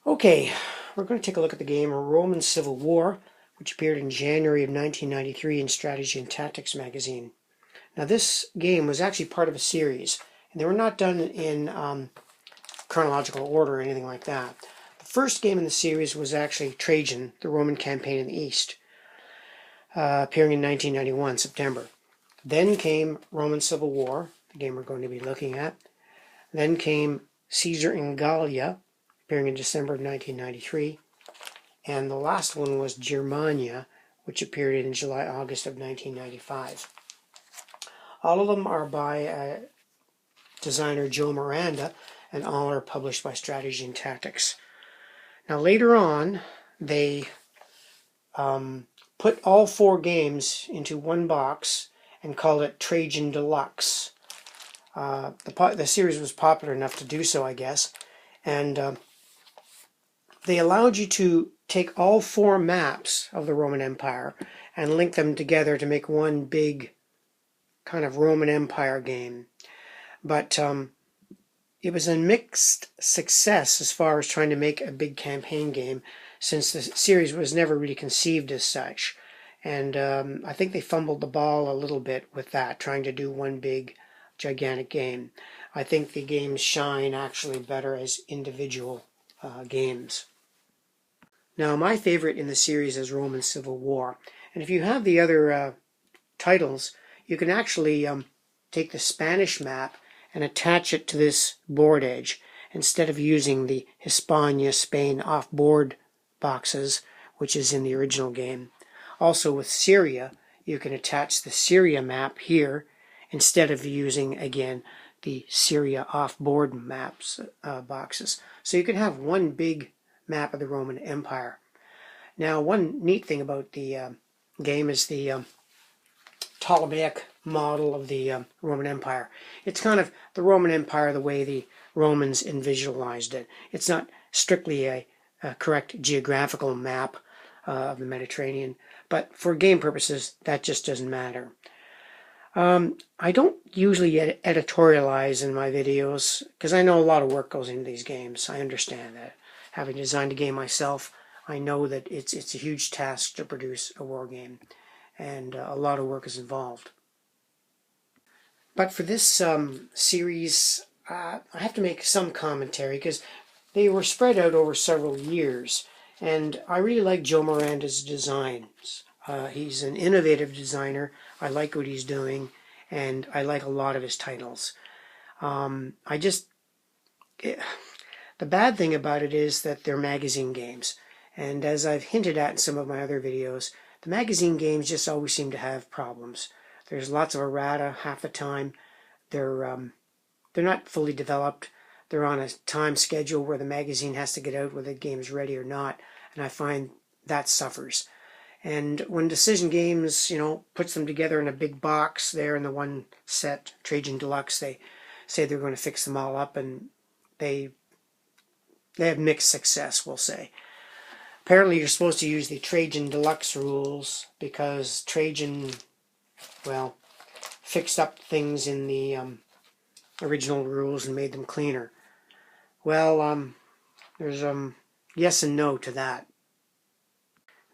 Okay, we're going to take a look at the game Roman Civil War, which appeared in January of 1993 in Strategy and Tactics magazine. Now, this game was actually part of a series, and they were not done in chronological order or anything like that. The first game in the series was actually Trajan, the Roman campaign in the East, appearing in 1991, September. Then came Roman Civil War, the game we're going to be looking at. Then came Caesar in Gallia, appearing in December of 1993. And the last one was Germania, which appeared in July-August of 1995. All of them are by designer Joe Miranda, and all are published by Strategy and Tactics. Now later on, they put all 4 games into one box and called it Trajan Deluxe. The series was popular enough to do so, I guess, and they allowed you to take all 4 maps of the Roman Empire and link them together to make one big kind of Roman Empire game. But it was a mixed success as far as trying to make a big campaign game, since the series was never really conceived as such. And I think they fumbled the ball a little bit with that, trying to do one big, gigantic game. I think the games shine actually better as individual games. Now, my favorite in the series is Roman Civil War. And if you have the other titles, you can actually take the Spanish map and attach it to this board edge instead of using the Hispania, Spain off-board boxes, which is in the original game. Also with Syria, you can attach the Syria map here instead of using, again, the Syria off-board maps boxes. So you can have one big map of the Roman Empire. Now, one neat thing about the game is the Ptolemaic model of the Roman Empire. It's kind of the Roman Empire the way the Romans visualized it. It's not strictly a correct geographical map of the Mediterranean, but for game purposes, that just doesn't matter. I don't usually editorialize in my videos because I know a lot of work goes into these games. I understand that. Having designed a game myself, I know that it's a huge task to produce a war game, and a lot of work is involved. But for this series, I have to make some commentary because they were spread out over several years, and I really like Joe Miranda's designs. He's an innovative designer. I like what he's doing, and I like a lot of his titles. The bad thing about it is that they're magazine games, and as I've hinted at in some of my other videos, the magazine games just always seem to have problems. There's lots of errata half the time. They're not fully developed. They're on a time schedule where the magazine has to get out whether the game is ready or not, and I find that suffers. And when Decision Games, puts them together in a big box there in the one set, Trajan Deluxe, they say they're going to fix them all up, and they have mixed success, we'll say. Apparently you're supposed to use the Trajan Deluxe rules because Trajan, well, fixed up things in the original rules and made them cleaner. Well, there's yes and no to that.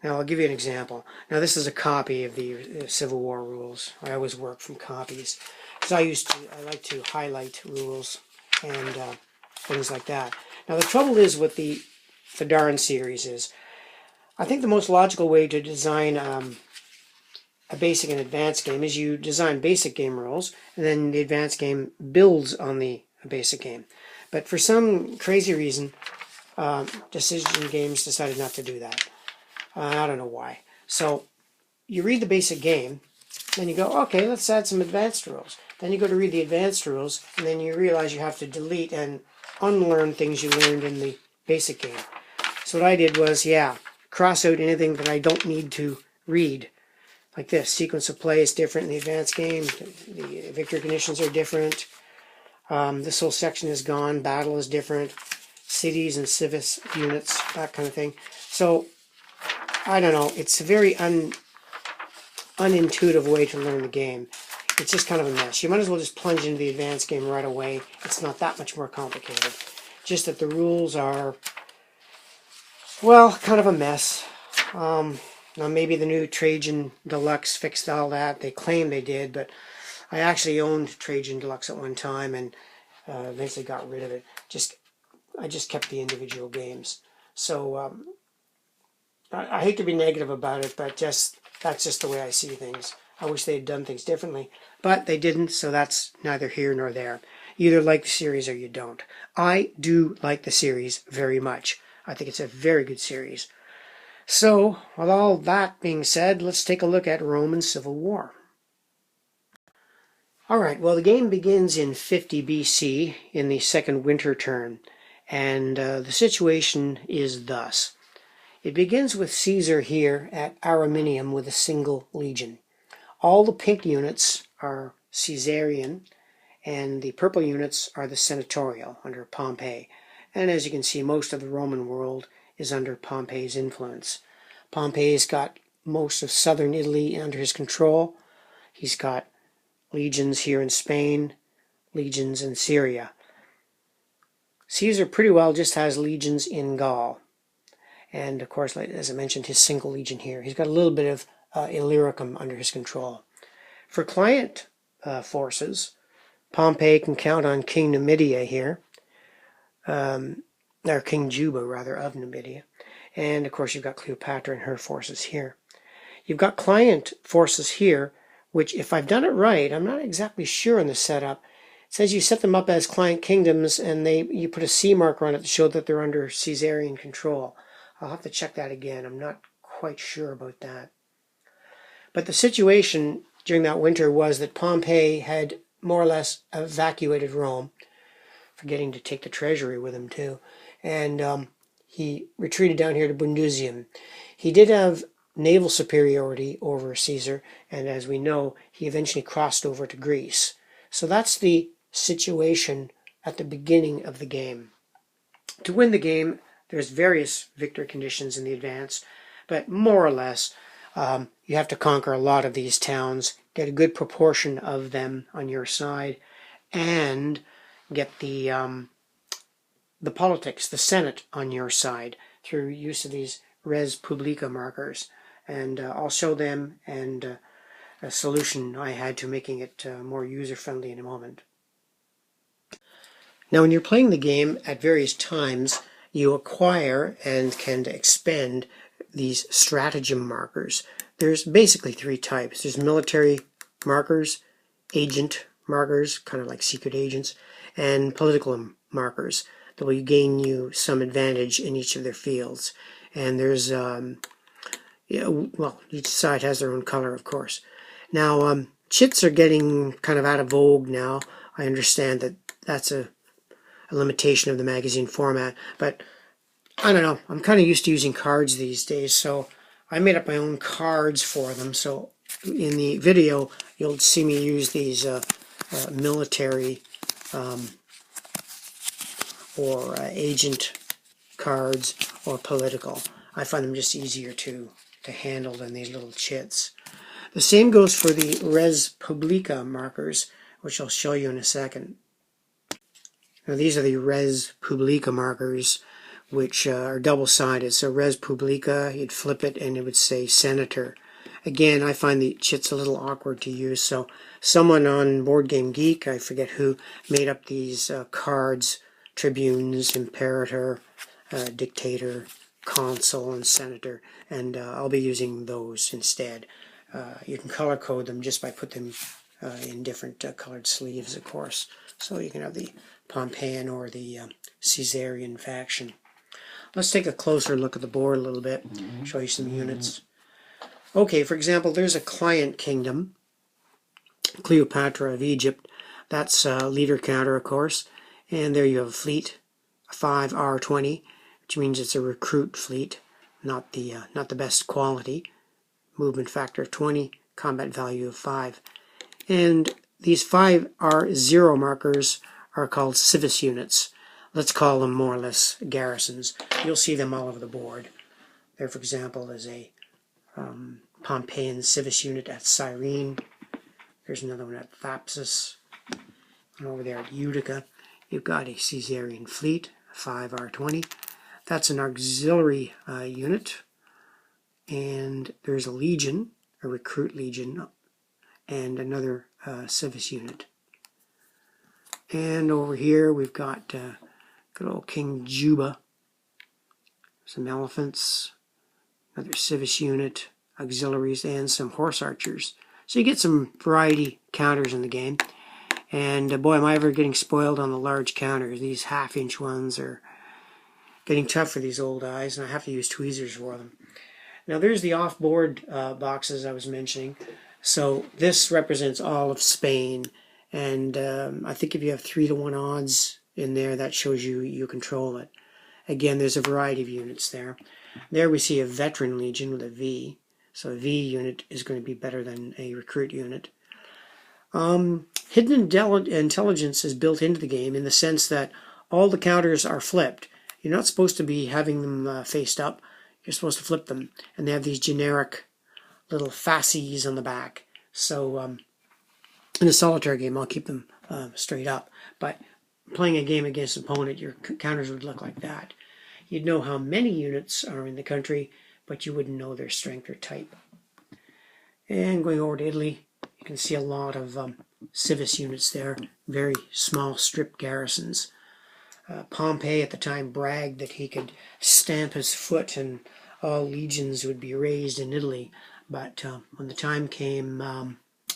Now I'll give you an example. Now this is a copy of the Civil War rules. I always work from copies because I like to highlight rules and things like that. Now the trouble is with the darn series is, I think the most logical way to design a basic and advanced game is you design basic game rules, and then the advanced game builds on the basic game. But for some crazy reason, Decision Games decided not to do that. I don't know why. So you read the basic game, then you go, okay, let's add some advanced rules. Then you go to read the advanced rules, and then you realize you have to delete and unlearn things you learned in the basic game. So what I did was, cross out anything that I don't need to read. Like this, sequence of play is different in the advanced game. The victory conditions are different. This whole section is gone. Battle is different. Cities and civis units, that kind of thing. So, I don't know. It's a very unintuitive way to learn the game. It's just kind of a mess. You might as well just plunge into the advanced game right away. It's not that much more complicated. Just that the rules are Well, kind of a mess. Now maybe the new Trajan Deluxe fixed all that. They claim they did, but I actually owned Trajan Deluxe at one time and eventually got rid of it. I just kept the individual games. So I hate to be negative about it, but that's just the way I see things. I wish they had done things differently, but they didn't, so that's neither here nor there. You either like the series or you don't. I do like the series very much. I think it's a very good series. So, with all that being said, let's take a look at Roman Civil War. Alright, well the game begins in 50 BC in the second winter turn, and the situation is thus. It begins with Caesar here at Araminium with a single legion. All the pink units are Caesarian, and the purple units are the senatorial under Pompey. And as you can see, most of the Roman world is under Pompey's influence. Pompey's got most of southern Italy under his control. He's got legions here in Spain, legions in Syria. Caesar pretty well just has legions in Gaul. And of course, as I mentioned, his single legion here. He's got a little bit of Illyricum under his control. For client forces, Pompey can count on King Numidia here, or King Juba, rather, of Numidia. And of course, you've got Cleopatra and her forces here. You've got client forces here, which, if I've done it right, I'm not exactly sure in the setup. It says you set them up as client kingdoms, and you put a C marker on it to show that they're under Caesarian control. I'll have to check that again. I'm not quite sure about that. But the situation during that winter was that Pompey had more or less evacuated Rome, forgetting to take the treasury with him too, and he retreated down here to Brundusium. He did have naval superiority over Caesar, and as we know, he eventually crossed over to Greece. So that's the situation at the beginning of the game. To win the game, there's various victory conditions in the advance, but more or less, you have to conquer a lot of these towns, get a good proportion of them on your side, and get the politics, the Senate, on your side through use of these res publica markers. And I'll show them and a solution I had to making it more user-friendly in a moment. Now, when you're playing the game at various times, you acquire and can expend these stratagem markers. There's basically three types. There's military markers, agent markers, kind of like secret agents, and political markers that will gain you some advantage in each of their fields. And there's, well, each side has their own color, of course. Now, chits are getting kind of out of vogue now. I understand that that's a limitation of the magazine format, but I don't know, I'm kind of used to using cards these days, so I made up my own cards for them. So in the video you'll see me use these military or agent cards or political. I find them just easier to handle than these little chits. The same goes for the res publica markers, which I'll show you in a second. Now these are the res publica markers, which are double-sided. So res publica, you'd flip it and it would say senator. Again, I find the chits a little awkward to use, so someone on Board Game Geek, I forget who, made up these cards, tribunes, imperator, dictator, consul, and senator, and I'll be using those instead. You can color code them just by putting them in different colored sleeves, of course. So you can have the Pompeian or the Caesarian faction. Let's take a closer look at the board a little bit, show you some units. Okay, for example, there's a client kingdom, Cleopatra of Egypt. That's leader counter, of course. And there you have a fleet, a 5R20, which means it's a recruit fleet, not the best quality. Movement factor of 20, combat value of 5. And these 5R0 markers are called civis units. Let's call them more or less garrisons. You'll see them all over the board. There, for example, is a Pompeian civis unit at Cyrene. There's another one at Thapsus. And over there at Utica, you've got a Caesarian fleet, 5R20. That's an auxiliary unit. And there's a legion, a recruit legion, and another civis unit. And over here we've got good old King Juba, some elephants, another civis unit, auxiliaries, and some horse archers. So you get some variety counters in the game. And boy, am I ever getting spoiled on the large counters. These half-inch ones are getting tough for these old eyes, and I have to use tweezers for them. Now there's the off-board boxes I was mentioning. So this represents all of Spain, and I think if you have 3-to-1 odds in there, that shows you control it. Again, there's a variety of units there. There we see a veteran legion with a V. So a V unit is going to be better than a recruit unit. Hidden intelligence is built into the game in the sense that all the counters are flipped. You're not supposed to be having them faced up. You're supposed to flip them. And they have these generic little fasces on the back. So in a solitaire game, I'll keep them straight up. But playing a game against an opponent, your counters would look like that. You'd know how many units are in the country, but you wouldn't know their strength or type. And going over to Italy, you can see a lot of civis units there, very small strip garrisons. Pompey at the time bragged that he could stamp his foot and all legions would be raised in Italy. But when the time came,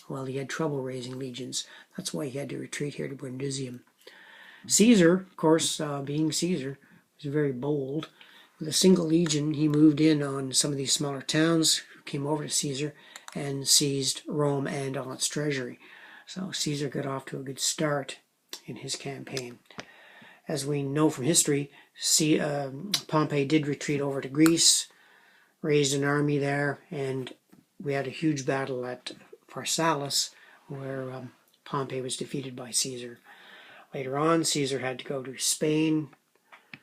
well, he had trouble raising legions. That's why he had to retreat here to Brundusium. Caesar, of course, being Caesar, was very bold. With a single legion, he moved in on some of these smaller towns, came over to Caesar, and seized Rome and all its treasury. So Caesar got off to a good start in his campaign. As we know from history, Pompey did retreat over to Greece, raised an army there, and we had a huge battle at Pharsalus, where Pompey was defeated by Caesar. Later on, Caesar had to go to Spain,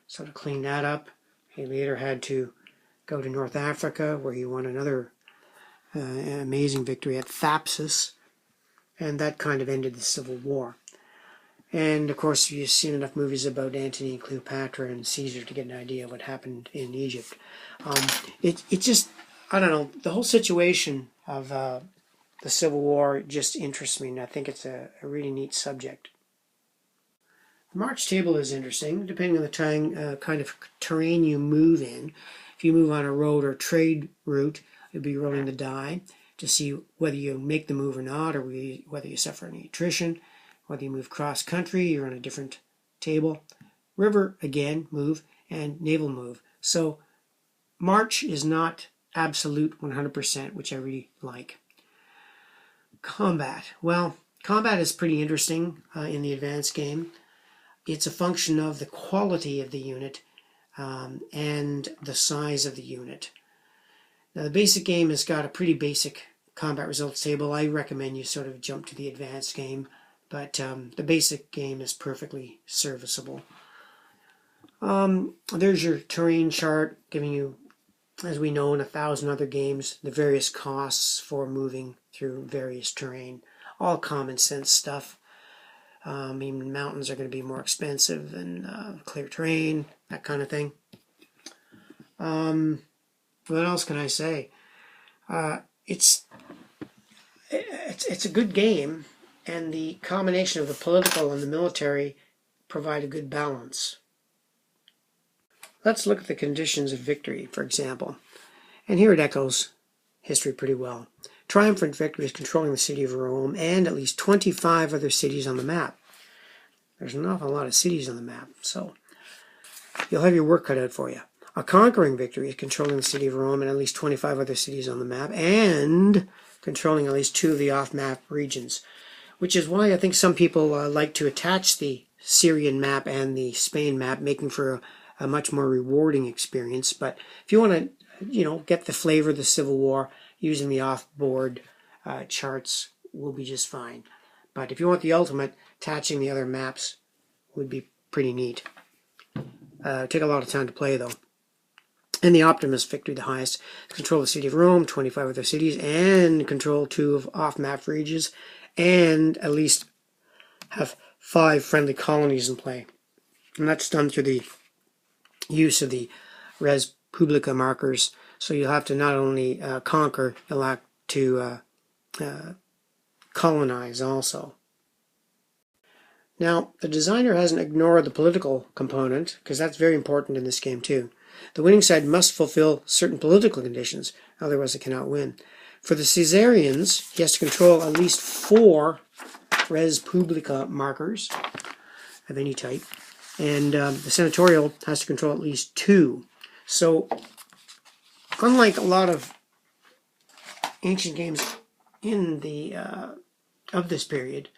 so to clean that up. He later had to go to North Africa, where he won another amazing victory at Thapsus, and that kind of ended the Civil War. And of course, you've seen enough movies about Antony and Cleopatra and Caesar to get an idea of what happened in Egypt. It just, I don't know, the whole situation of the Civil War just interests me, and I think it's a really neat subject. The march table is interesting, depending on the kind of terrain you move in. If you move on a road or trade route, you'll be rolling the die to see whether you make the move or not, or whether you suffer any attrition. Whether you move cross-country, you're on a different table. River, again, move, and naval move. So march is not absolute 100%, which I really like. Combat. Well, combat is pretty interesting in the advanced game. It's a function of the quality of the unit and the size of the unit. Now, the basic game has got a pretty basic combat results table. I recommend you sort of jump to the advanced game, but the basic game is perfectly serviceable. There's your terrain chart giving you, as we know in 1,000 other games, the various costs for moving through various terrain. All common sense stuff. I mean, mountains are going to be more expensive than clear terrain, that kind of thing. What else can I say? It's a good game, and the combination of the political and the military provide a good balance. Let's look at the conditions of victory, for example. And here it echoes history pretty well. Triumphant victory is controlling the city of Rome and at least 25 other cities on the map. There's an awful lot of cities on the map, so you'll have your work cut out for you. A conquering victory is controlling the city of Rome and at least 25 other cities on the map and controlling at least 2 of the off-map regions, which is why I think some people like to attach the Syrian map and the Spain map, making for a much more rewarding experience. But if you want to, get the flavor of the Civil War, using the off-board charts will be just fine. But if you want the ultimate, attaching the other maps would be pretty neat. Take a lot of time to play, though. And the Optimus victory, the highest, control the city of Rome, 25 other cities, and control 2 of off-map regions, and at least have 5 friendly colonies in play. And that's done through the use of the res publica markers. So you'll have to not only conquer, you'll have to colonize also. Now, the designer hasn't ignored the political component, because that's very important in this game too. The winning side must fulfill certain political conditions, otherwise it cannot win. For the Caesarians, he has to control at least 4 res publica markers of any type, and the senatorial has to control at least 2. So, unlike a lot of ancient games in the of this period,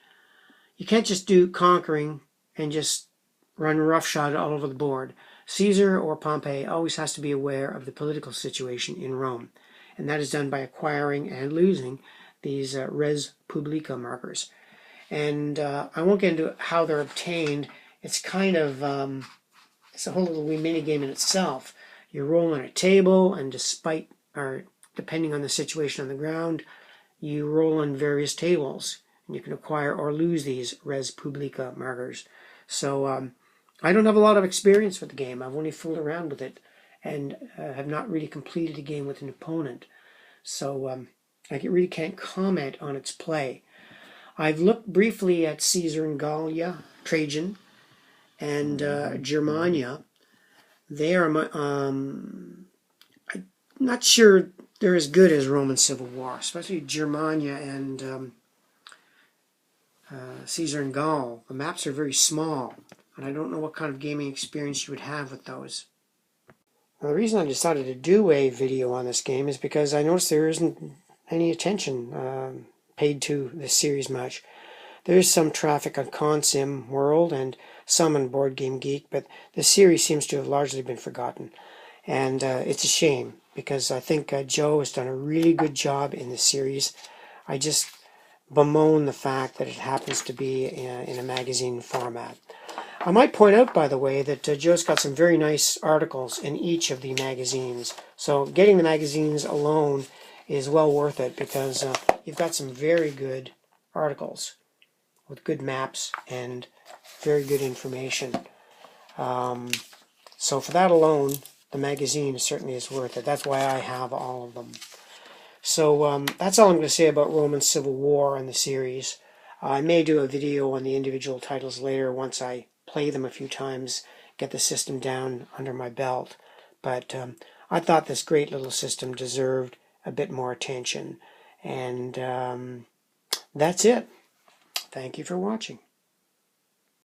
you can't just do conquering and just run roughshod all over the board. Caesar or Pompey always has to be aware of the political situation in Rome, and that is done by acquiring and losing these res publica markers. And I won't get into how they're obtained. It's kind of it's a whole little wee mini game in itself. You roll on a table, and depending on the situation on the ground, you roll on various tables. You can acquire or lose these res publica markers. So I don't have a lot of experience with the game. I've only fooled around with it and have not really completed a game with an opponent. So I really can't comment on its play. I've looked briefly at Caesar and Gallia, Trajan, and Germania. They are, I'm not sure they're as good as Roman Civil War, especially Germania and Caesar and Gaul. The maps are very small, and I don't know what kind of gaming experience you would have with those. Now, the reason I decided to do a video on this game is because I noticed there isn't any attention paid to this series much. There is some traffic on Consim World and some on Board Game Geek, but the series seems to have largely been forgotten. And it's a shame, because I think Joe has done a really good job in this series. I just bemoan the fact that it happens to be in a magazine format. I might point out, by the way, that Joe's got some very nice articles in each of the magazines. So getting the magazines alone is well worth it, because you've got some very good articles with good maps and very good information. So for that alone, the magazine certainly is worth it. That's why I have all of them. So that's all I'm going to say about Roman Civil War and the series. I may do a video on the individual titles later once I play them a few times, get the system down under my belt. But I thought this great little system deserved a bit more attention. And that's it. Thank you for watching.